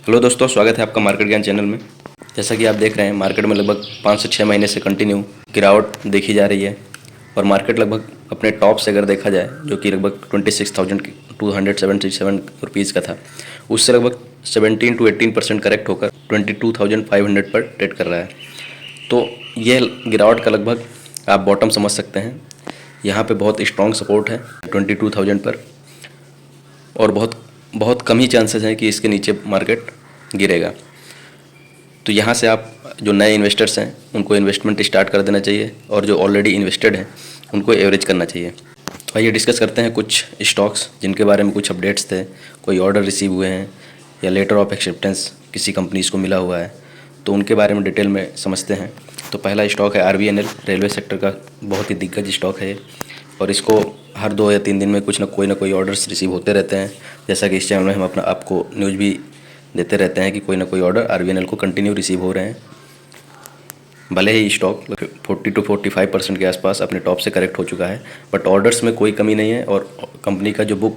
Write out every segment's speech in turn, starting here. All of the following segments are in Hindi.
हेलो दोस्तों, स्वागत है आपका मार्केट ज्ञान चैनल में। जैसा कि आप देख रहे हैं, मार्केट में लगभग 5 से 6 महीने से कंटिन्यू गिरावट देखी जा रही है और मार्केट लगभग अपने टॉप से अगर देखा जाए, जो कि लगभग 26,277 रुपीज़ का था, उससे लगभग 17 to 18% करेक्ट होकर 22,500 पर ट्रेड कर रहा है। तो ये गिरावट का लगभग आप बॉटम समझ सकते हैं। यहाँ पे बहुत स्ट्रॉन्ग सपोर्ट है 22,000 पर और बहुत बहुत कम ही चांसेस हैं कि इसके नीचे मार्केट गिरेगा। तो यहाँ से आप जो नए इन्वेस्टर्स हैं उनको इन्वेस्टमेंट स्टार्ट कर देना चाहिए और जो ऑलरेडी इन्वेस्टेड हैं उनको एवरेज करना चाहिए। आइए डिस्कस करते हैं कुछ स्टॉक्स जिनके बारे में कुछ अपडेट्स थे, कोई ऑर्डर रिसीव हुए हैं या लेटर ऑफ एक्सेप्टेंस किसी कंपनीज़ को मिला हुआ है, तो उनके बारे में डिटेल में समझते हैं। तो पहला स्टॉक है RVNL, रेलवे सेक्टर का बहुत ही दिग्गज स्टॉक है और इसको हर 2 या 3 दिन में कुछ ना कोई ऑर्डर्स रिसीव होते रहते हैं। जैसा कि इस चैनल में हम अपना आपको न्यूज़ भी देते रहते हैं कि कोई ना कोई ऑर्डर RVNL को कंटिन्यू रिसीव हो रहे हैं। भले ही स्टॉक 40 to 45% के आसपास अपने टॉप से करेक्ट हो चुका है, बट ऑर्डर्स में कोई कमी नहीं है और कंपनी का जो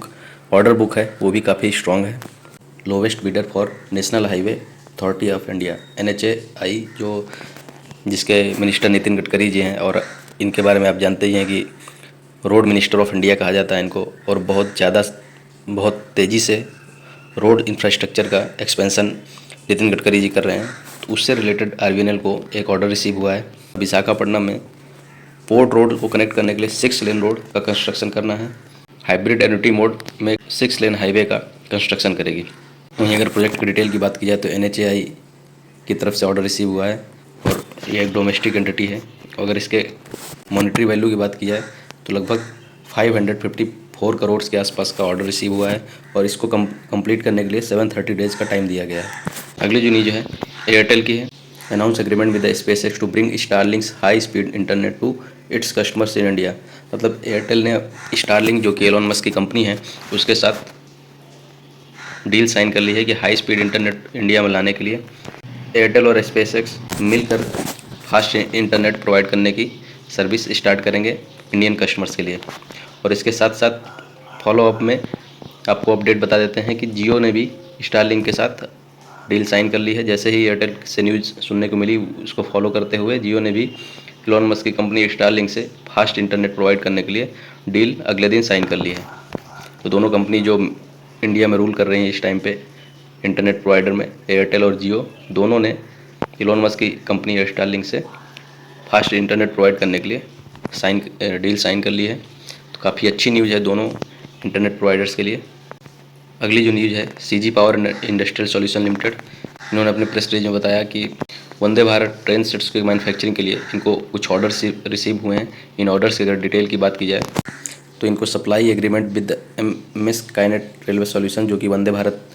ऑर्डर बुक है वो भी काफ़ी स्ट्रॉन्ग है। Lowest bidder for national highway authority of India NHAI, जो जिसके मिनिस्टर नितिन गडकरी जी हैं और इनके बारे में आप जानते ही हैं कि रोड मिनिस्टर ऑफ इंडिया कहा जाता है इनको, और बहुत तेज़ी से रोड इंफ्रास्ट्रक्चर का एक्सपेंशन नितिन गडकरी जी कर रहे हैं। तो उससे रिलेटेड RVNL को एक ऑर्डर रिसीव हुआ है। विशाखापट्टनम में पोर्ट रोड को कनेक्ट करने के लिए 6 लेन रोड का कंस्ट्रक्शन करना है। हाइब्रिड एन्युटी मोड में 6 लेन हाईवे का कंस्ट्रक्शन करेगी। वहीं अगर प्रोजेक्ट की डिटेल की बात की जाए तो NHAI की तरफ से ऑर्डर रिसीव हुआ है और ये एक डोमेस्टिक एंटिटी है। अगर इसके मॉनेटरी वैल्यू की बात की जाए तो लगभग 554 करोड़ के आसपास का ऑर्डर रिसीव हुआ है और इसको कंप्लीट करने के लिए 730 डेज़ का टाइम दिया गया है। अगली जो न्यूज़ है एयरटेल की है। Announce agreement with the SpaceX to bring Starlink's high speed internet to its customers in India. मतलब एयरटेल ने स्टारलिंक, जो कि एलोन मस्क की कंपनी है, उसके साथ डील साइन कर ली है कि हाई स्पीड इंटरनेट इंडिया में लाने के लिए एयरटेल और SpaceX मिलकर फास्ट इंटरनेट प्रोवाइड करने की सर्विस स्टार्ट करेंगे इंडियन कस्टमर्स के लिए। और इसके साथ साथ फॉलोअप में आपको अपडेट बता देते हैं कि जियो ने भी स्टारलिंक के साथ डील साइन कर ली है। जैसे ही एयरटेल से न्यूज़ सुनने को मिली, उसको फॉलो करते हुए जियो ने भी एलोन मस्क की कंपनी स्टारलिंक से फास्ट इंटरनेट प्रोवाइड करने के लिए डील अगले दिन साइन कर ली है। तो दोनों कंपनी जो इंडिया में रूल कर रही हैं इस टाइम पे इंटरनेट प्रोवाइडर में, एयरटेल और जियो, दोनों ने एलोन मस्क की कंपनी स्टारलिंक से फास्ट इंटरनेट प्रोवाइड करने के लिए डील साइन कर ली है। तो काफ़ी अच्छी न्यूज़ है दोनों इंटरनेट प्रोवाइडर्स के लिए। अगली जो न्यूज़ है CG power industrial solution limited, इन्होंने अपने प्रेस रिलीज में बताया कि वंदे भारत ट्रेन सेट्स की मैन्युफैक्चरिंग के लिए इनको कुछ ऑर्डर रिसीव हुए हैं। इन ऑर्डर्स की अगर डिटेल की बात की जाए तो इनको supply agreement with MS Kinet railway solution, जो कि वंदे भारत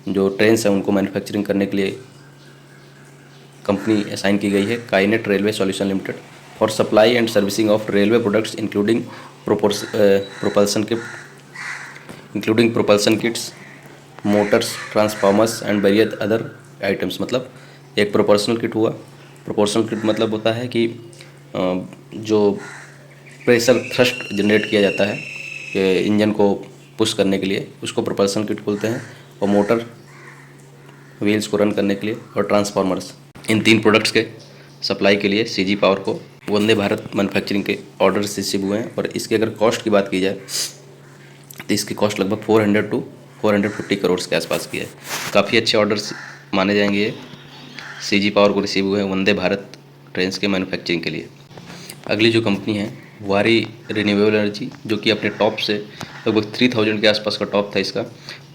जो ट्रेन है उनको मैन्युफैक्चरिंग करने के लिए कंपनी असाइन की गई है, Kinet railway solution limited, for supply and servicing of railway products including propulsion kits, motors, transformers and various other items. मतलब एक प्रोपोर्शनल किट हुआ। प्रोपोर्शनल किट मतलब होता है कि जो प्रेशर थ्रस्ट जनरेट किया जाता है कि इंजन को पुश करने के लिए, उसको प्रोपल्सन किट बोलते हैं। और मोटर व्हील्स को रन करने के लिए, और ट्रांसफार्मर्स, इन 3 प्रोडक्ट्स के सप्लाई के लिए CG पावर को वंदे भारत मैन्युफैक्चरिंग के ऑर्डर रिसीव हुए हैं। और इसकी अगर कॉस्ट की बात की जाए तो इसकी कॉस्ट लगभग 400 to 450 करोड़ के आसपास की है। काफ़ी अच्छे ऑर्डर्स माने जाएंगे ये CG पावर को रिसीव हुए हैं वंदे भारत ट्रेन्स के मैन्युफैक्चरिंग के लिए। अगली जो कंपनी है वारी रिन्यूएबल एनर्जी, जो कि अपने टॉप से लगभग 3000 के आसपास का टॉप था इसका,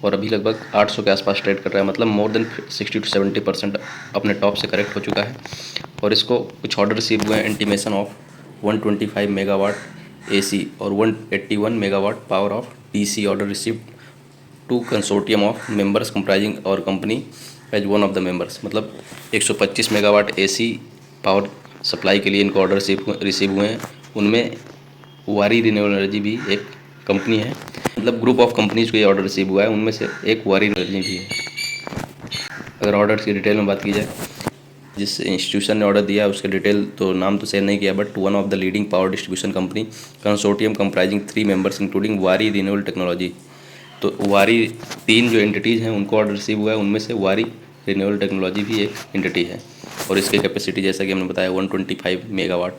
और अभी लगभग 800 के आसपास ट्रेड कर रहा है। मतलब मोर देन 60 to 70% अपने टॉप से करेक्ट हो चुका है। और इसको कुछ ऑर्डर रिसीव हुए हैं इंटीमेशन ऑफ 125 मेगावाट AC और 181 megawatt power of DC order receive to consortium of members comprising और company as one of the members. मतलब 125 मेगावाट AC पावर सप्लाई के लिए इनको ऑर्डर रिसीव हुए हैं। उनमें वारी रिन्यूएबल एनर्जी भी एक कंपनी है। मतलब ग्रुप ऑफ कंपनीज को ये ऑर्डर रिसीव हुआ है, उनमें से एक वारी एनर्जी भी है। अगर ऑर्डर की डिटेल में बात की जाए, जिस इंस्टीट्यूशन ने ऑर्डर दिया उसके डिटेल तो नाम तो शेयर नहीं किया, but one of the leading power distribution company consortium comprising 3 members including वारी रिन्यूएबल टेक्नोलॉजी। तो वारी 3 जो एंटिटीज़ हैं उनको ऑर्डर रिसीव हुआ है, उनमें से वारी रिन्यूएबल टेक्नोलॉजी भी एक एंटिटी है और इसकी कैपेसिटी जैसा कि हमने बताया 125 मेगावाट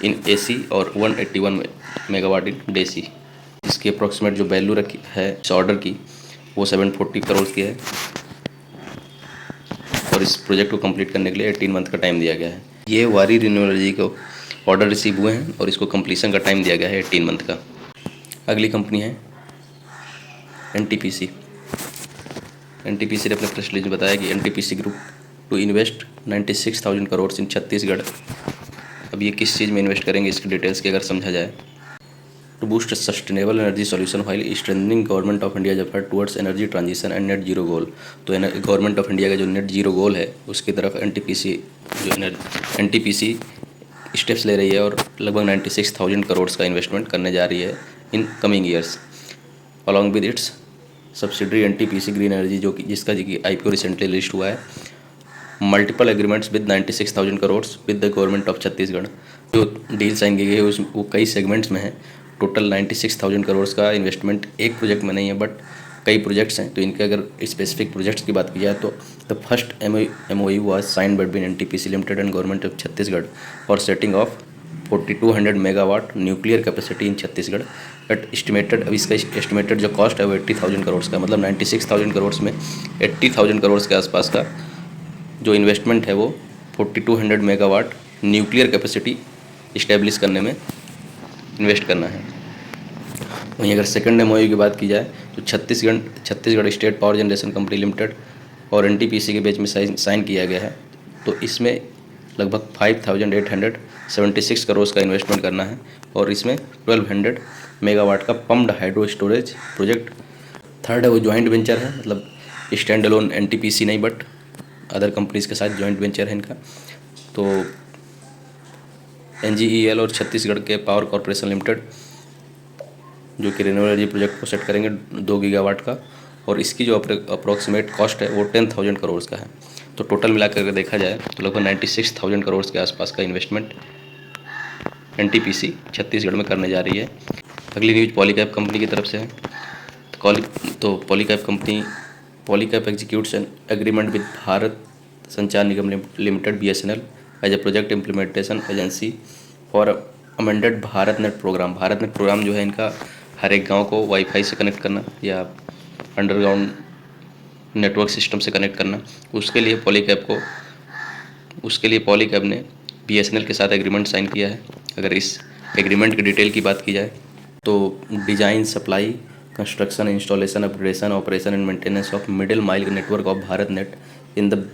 इन एसी और 181 मेगावाट इन डीसी। इसकी अप्रॉक्सीमेट जो वैल्यू रखी है इस ऑर्डर की वो 740 करोड़ की है और इस प्रोजेक्ट को कंप्लीट करने के लिए 18 मंथ का टाइम दिया गया है। ये वारी रिन्यूएबल एनर्जी को ऑर्डर रिसीव हुए हैं और इसको कंप्लीशन का टाइम दिया गया है 18 मंथ का। अगली कंपनी है एनटीपीसी। एनटीपीसी ने अपने प्रेस रिलीज में बताया कि NTPC group to invest 96,000 crore in Chhattisgarh. अब ये किस चीज़ में इन्वेस्ट करेंगे इसकी डिटेल्स की अगर समझा जाए to boost sustainable energy solution while strengthening government of India effort towards energy transition and net zero goal. तो गवर्नमेंट ऑफ इंडिया का जो नेट जीरो गोल है उसकी तरफ एनटीपीसी स्टेप्स ले रही है और लगभग 96,000 करोड़ का इन्वेस्टमेंट करने जा रही है in coming years along with its subsidiary NTPC green energy जो कि जिसका आईपीओ रिसेंटली लिस्ट हुआ है। Multiple agreements with 96,000 crore with the government of Chhattisgarh. जो डील साइन की गई है वो कई सेगमेंट्स में है। टोटल 96,000 करोड़ का इन्वेस्टमेंट एक प्रोजेक्ट में नहीं है बट कई प्रोजेक्ट्स हैं। तो इनके अगर स्पेसिफिक प्रोजेक्ट्स की बात की जाए तो the first MOU was sign between NTPC limited and government of Chhattisgarh for setting of 4200 megawatt nuclear capacity in Chhattisgarh at estimated. अब इसका एस्टिमेटेड जो कॉस्ट है वो 80,000 करोड़ का, मतलब 96,000 करोड़ में 80,000 करोड़ के आसपास का जो इन्वेस्टमेंट है वो 4200 मेगावाट न्यूक्लियर कैपेसिटी इस्टेब्लिश करने में इन्वेस्ट करना है। वहीं अगर सेकंड MOU की बात की जाए तो Chhattisgarh state power generation company limited और एनटीपीसी के बीच में साइन किया गया है। तो इसमें लगभग 5,876 करोड़ का इन्वेस्टमेंट करना है और इसमें 1200 मेगावाट का pumped hydro storage project. Third है वो जॉइंट वेंचर है, मतलब स्टैंड अलोन एनटीपीसी नहीं बट अदर कंपनीज के साथ जॉइंट वेंचर है इनका। तो NGEL और छत्तीसगढ़ के पावर कॉरपोरेशन लिमिटेड जो कि रिन्यूएबल एनर्जी प्रोजेक्ट को सेट करेंगे 2 गीगावाट का और इसकी जो अप्रोक्सीमेट कॉस्ट है वो 10,000 करोड़ का है। तो टोटल मिलाकर अगर देखा जाए तो लगभग 96,000 करोड़ के आसपास का इन्वेस्टमेंट एनटीपीसी छत्तीसगढ़ में करने जा रही है। अगली न्यूज़ पॉलीकैब कंपनी की तरफ से है। तो Polycab executes an agreement with Bharat Sanchar Nigam limited BSNL as a project implementation agency for amended Bharat net programme. Bharat net programme जो है इनका हर एक गांव को वाईफाई से कनेक्ट करना या अंडरग्राउंड नेटवर्क सिस्टम से कनेक्ट करना। उसके लिए पॉलीकैब ने BSNL के साथ एग्रीमेंट साइन किया है। अगर इस एग्रीमेंट की डिटेल की बात की जाए तो design, supply, construction, installation, upgradation, operation and maintenance of middle mile network of Bharat net in the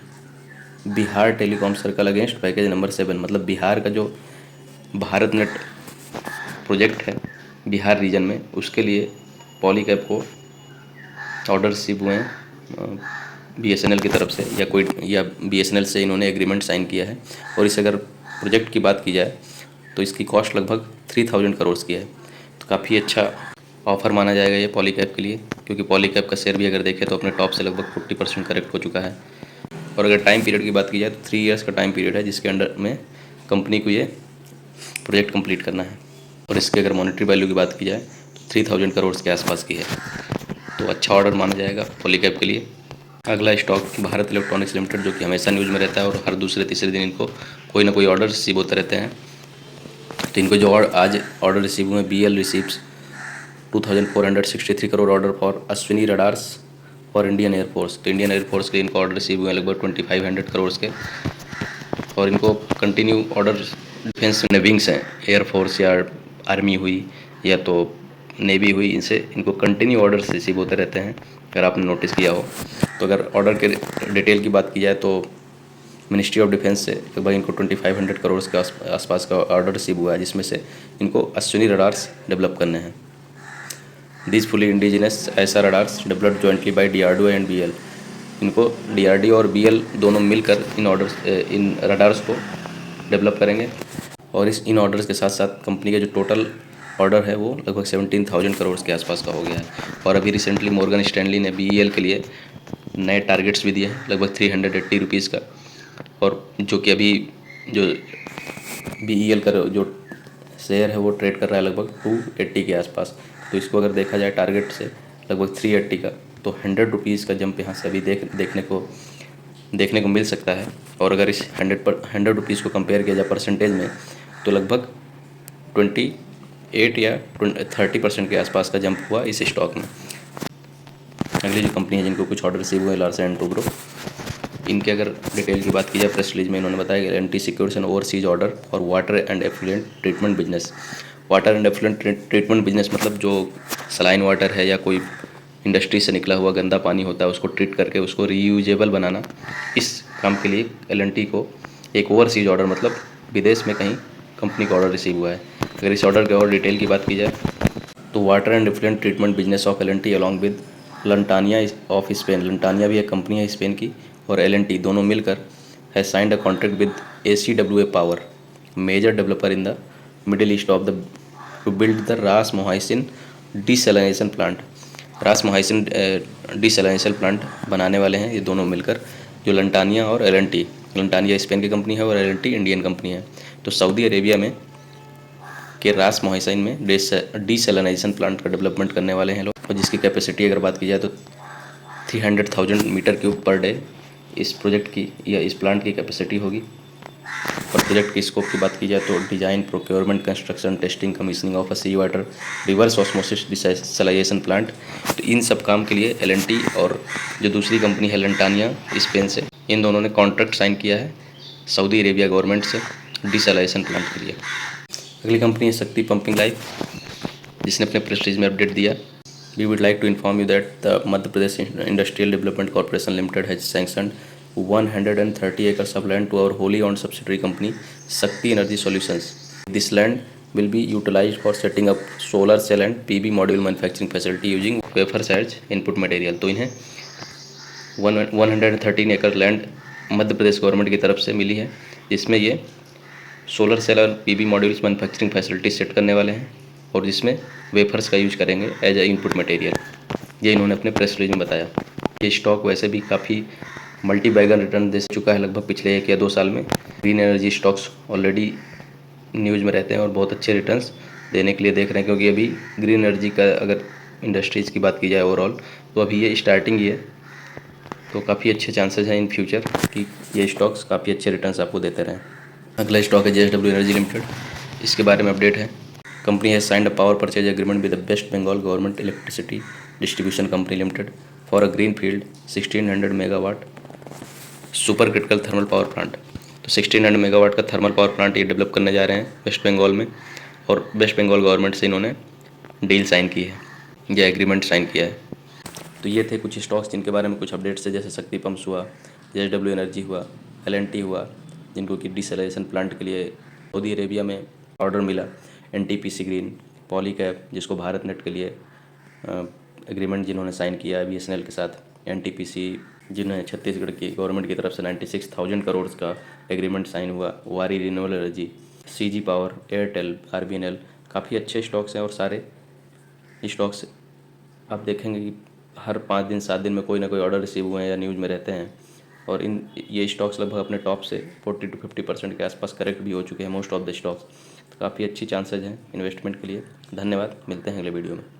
Bihar telecom circle against package number 7। मतलब बिहार का जो भारत नेट प्रोजेक्ट है बिहार रीजन में उसके लिए पॉलीकैब को ऑर्डर रिसीव हुए हैं BSNL की तरफ से या BSNL से इन्होंने एग्रीमेंट साइन किया है। और इस अगर प्रोजेक्ट की बात की जाए तो इसकी कॉस्ट लगभग 3,000 करोड़ की है। तो काफ़ी अच्छा ऑफर माना जाएगा ये पॉलीकैब के लिए, क्योंकि पॉलीकैब का शेयर भी अगर देखें तो अपने टॉप से लगभग 40% करेक्ट हो चुका है। और अगर टाइम पीरियड की बात की जाए तो 3 इयर्स का टाइम पीरियड है जिसके अंडर में कंपनी को ये प्रोजेक्ट कंप्लीट करना है। और इसके अगर मॉनेटरी वैल्यू की बात की जाए तो 3,000 करोड़ के आसपास की है। तो अच्छा ऑर्डर माना जाएगा पॉलीकैब के लिए। अगला स्टॉक भारत इलेक्ट्रॉनिक्स लिमिटेड जो कि हमेशा न्यूज़ में रहता है और हर दूसरे तीसरे दिन इनको कोई ना कोई ऑर्डर रिसीव होते रहते हैं। तो इनको जो आज ऑर्डर रिसीव हुए BL receives 2,463 crore order for Ashwini radars और इंडियन एयरफोर्स। तो इंडियन एयरफोर्स के इनको ऑर्डर रिसीव हुए लगभग 2,500 करोड़ के और इनको कंटिन्यू ऑर्डर डिफेंस में विंग्स हैं, एयरफोर्स या आर्मी हुई या तो नेवी हुई, इनसे इनको कंटिन्यू ऑर्डर्स रिसीव होते रहते हैं अगर आपने नोटिस किया हो। तो अगर ऑर्डर के डिटेल की बात की जाए तो मिनिस्ट्री ऑफ डिफेंस से लगभग इनको 2,500 करोड़ के आसपास का ऑर्डर रिसीव हुआ है जिसमें से इनको अश्विनी रडार्स डेवलप करने हैं। दिस फुली इंडिजिनस ऐसा radars developed jointly by DRDO and BL। इनको DRDO और BL दोनों मिलकर इन रडार्स को डेवलप करेंगे और इन ऑर्डर्स के साथ साथ कंपनी का जो टोटल ऑर्डर है वो लगभग 17,000 करोड़ के आसपास का हो गया है। और अभी रिसेंटली मॉर्गन स्टैनली ने BEL के लिए नए टारगेट्स भी दिए हैं लगभग 380 रुपीज़ का। और जो कि अभी जो BEL का जो शेयर है वो ट्रेड कर रहा है लगभग 280 के आसपास। तो इसको अगर देखा जाए टारगेट से लगभग 380 का, तो 100 रुपीज़ का जंप यहाँ से अभी देखने को देखने को मिल सकता है। और अगर इस 100 रुपीज़ को कंपेयर किया जाए परसेंटेज में, तो लगभग 28 या 30% के आसपास का जंप हुआ इस स्टॉक में। अगली जो कंपनी है जिनको कुछ ऑर्डर रिसीव हुए, लार्सन एंड टुब्रो, इनके अगर डिटेल की बात की जाए, प्रेस रिलीज में इन्होंने बताया कि L and T secures an overseas order for water and effluent treatment business. Water and effluent treatment business मतलब जो सलाइन वाटर है या कोई इंडस्ट्री से निकला हुआ गंदा पानी होता है उसको ट्रीट करके उसको रीयूजेबल बनाना, इस काम के लिए एल&टी को एक ओवरसीज ऑर्डर मतलब विदेश में कहीं कंपनी का ऑर्डर रिसीव हुआ है। अगर इस ऑर्डर के और डिटेल की बात की जाए, तो water and effluent treatment business of L and T along with Lantania of Spain, Lantania भी एक कंपनी है स्पेन की, और एल&टी दोनों मिलकर है signed a contract with ACWA power, major developer in the middle east of the to build the Ras Mohaisen desalination plant. रास मोहाइसिन डिसैलिनेशन प्लांट बनाने वाले हैं ये दोनों मिलकर, जो लंटानिया और एल&टी। लंटानिया स्पेन की कंपनी है और एल&टी इंडियन कंपनी है। तो सऊदी अरेबिया में के रास मोहाइसिन में डिसैलिनेशन प्लांट का डेवलपमेंट करने वाले हैं लोग, और जिसकी कैपेसिटी अगर बात की जाए तो 300,000 मीटर क्यूब पर डे इस प्रोजेक्ट की या इस प्लांट की कैपेसिटी होगी। और प्रोजेक्ट की स्कोप की बात की जाए तो design, procurement, construction, testing, commissioning of a sea water reverse osmosis desalination plant. तो इन सब काम के लिए एल&टी और जो दूसरी कंपनी है लंटानिया स्पेन से, इन दोनों ने कॉन्ट्रैक्ट साइन किया है सऊदी अरेबिया गवर्नमेंट से डिसैलिनेशन प्लांट के लिए। अगली कंपनी है शक्ति पंपिंग लाइफ, जिसने अपने प्रेस रिलीज में अपडेट दिया। We would like to inform you that the Madhya Pradesh Industrial Development Corporation Limited has sanctioned 130 acres of land to our wholly owned subsidiary company Shakti Energy Solutions. This land will be utilized for setting up solar cell and PV module manufacturing facility using wafer as input material. तो इन्हें 113 एकड़ लैंड मध्य प्रदेश गवर्नमेंट की तरफ से मिली है, जिसमें ये सोलर सेल और PV modules manufacturing facility set करने वाले हैं, और जिसमें वेफर्स का यूज करेंगे एज ए इनपुट मटेरियल। ये इन्होंने अपने प्रेस रिलीज में बताया। ये स्टॉक वैसे भी काफ़ी मल्टी बैगन रिटर्न दे चुका है लगभग पिछले 1 या 2 साल में। Green energy stocks already news में रहते हैं और बहुत अच्छे रिटर्न्स देने के लिए देख रहे हैं, क्योंकि अभी ग्रीन एनर्जी का अगर इंडस्ट्रीज़ की बात की जाए ओवरऑल, तो अभी ये स्टार्टिंग ही है, तो काफ़ी अच्छे चांसेस हैं इन फ्यूचर कि ये स्टॉक्स काफ़ी अच्छे रिटर्न्स आपको देते रहें। अगला स्टॉक है JSW एनर्जी लिमिटेड। इसके बारे में अपडेट है। Company has signed a power purchase agreement with the West Bengal government electricity distribution company limited for a greenfield 1600 megawatt supercritical thermal power plant. तो 1600 मेगावाट का थर्मल पावर प्लांट ये डेवलप करने जा रहे हैं वेस्ट बंगाल में, और वेस्ट बंगाल गवर्नमेंट से इन्होंने डील साइन की है या एग्रीमेंट साइन किया है। तो ये थे कुछ स्टॉक्स जिनके बारे में कुछ अपडेट्स है, जैसे शक्ति पंप्स हुआ, JSW एनर्जी हुआ, एल&टी हुआ, जिनको कि डिसैलिनेशन प्लांट के लिए सऊदी अरेबिया में ऑर्डर मिला, NTPC ग्रीन, पॉलीकैब जिसको भारत नेट के लिए एग्रीमेंट जिन्होंने साइन किया है BSNL के साथ, NTPC जिन्हें छत्तीसगढ़ की गवर्नमेंट की तरफ से 96,000 करोड़ का एग्रीमेंट साइन हुआ, वारी renewable energy, CG power, Airtel, RBNL, काफ़ी अच्छे स्टॉक्स हैं। और सारे स्टॉक्स आप देखेंगे कि हर 5 दिन 7 दिन में कोई ना कोई ऑर्डर रिसीव हुए हैं या न्यूज़ में रहते हैं, और ये स्टॉक्स लगभग अपने टॉप से 40 to 50% के आसपास करेक्ट भी हो चुके हैं मोस्ट ऑफ द स्टॉक्स। तो काफ़ी अच्छी चांसेज हैं इन्वेस्टमेंट के लिए। धन्यवाद, मिलते हैं अगले वीडियो में।